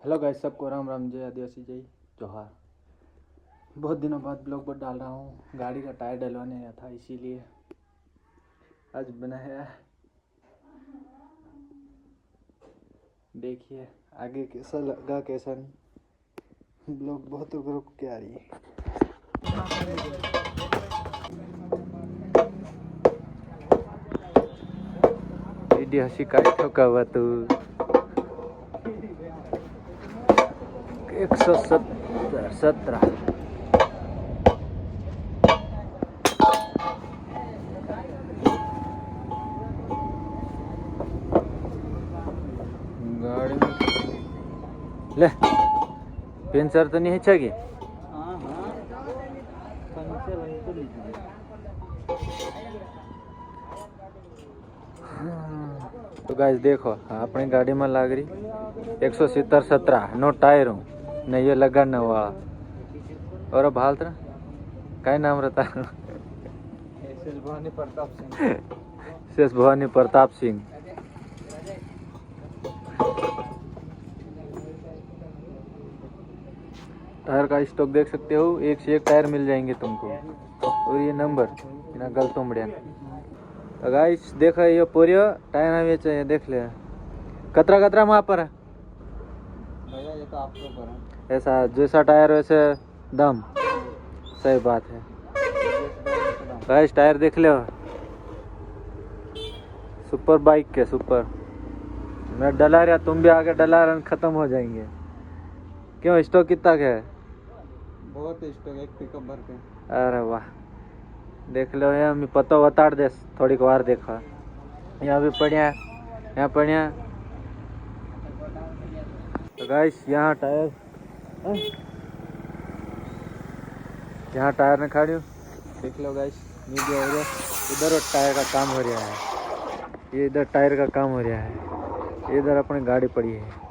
Hello guys, सबको राम राम, जय आदिवासी, जय जोहार। बहुत दिनों बाद ब्लॉग पर डाल रहा हूँ। गाड़ी का टायर डलवाने आया था, इसीलिए आज बनाया। देखिए आगे कैसा लगा कैसा नहीं। ब्लॉग बहुत रुक के आ रही है। वीडियो हसी काट ठोका हुआ तू 117 गाड़ी में ले पेंचर तो नहीं है छगी। तो गाइस देखो अपनी गाड़ी में लाग रही 117 नो टायर हूँ नहीं, ये लगा न हुआ। और अब हाल तरह क्या नाम रहता शेष भवानी प्रताप सिंह। टायर का स्टॉक देख सकते हो, एक से एक टायर मिल जाएंगे तुमको। और ये नंबर बिना गलतों बढ़िया। तो गाइस देखो ये पूरी टायर हमें चाहिए, देख ले कतरा कतरा वहाँ पर है भैया, ये तो आपके ऊपर है। ऐसा जैसा टायर वैसे दम। सही बात है गाइस, टायर देख लो सुपर बाइक के सुपर। मैं डला रहा, तुम भी आगे डला रहा, खत्म हो जाएंगे। क्यों स्टॉक कितना का है? बहुत स्टॉक, एक पिकअप भर के। अरे वाह, देख लो यहाँ मैं पता बता दे थोड़ी बार देखा। यहाँ भी पढ़िया, यहाँ पढ़िया। तो गाइस यहाँ टायर, यहाँ टायर ने खाड़ी देख लो गाइस। वीडियो हो रहा है, इधर टायर का काम हो रहा है, ये इधर टायर का काम हो रहा है, इधर अपनी गाड़ी पड़ी है।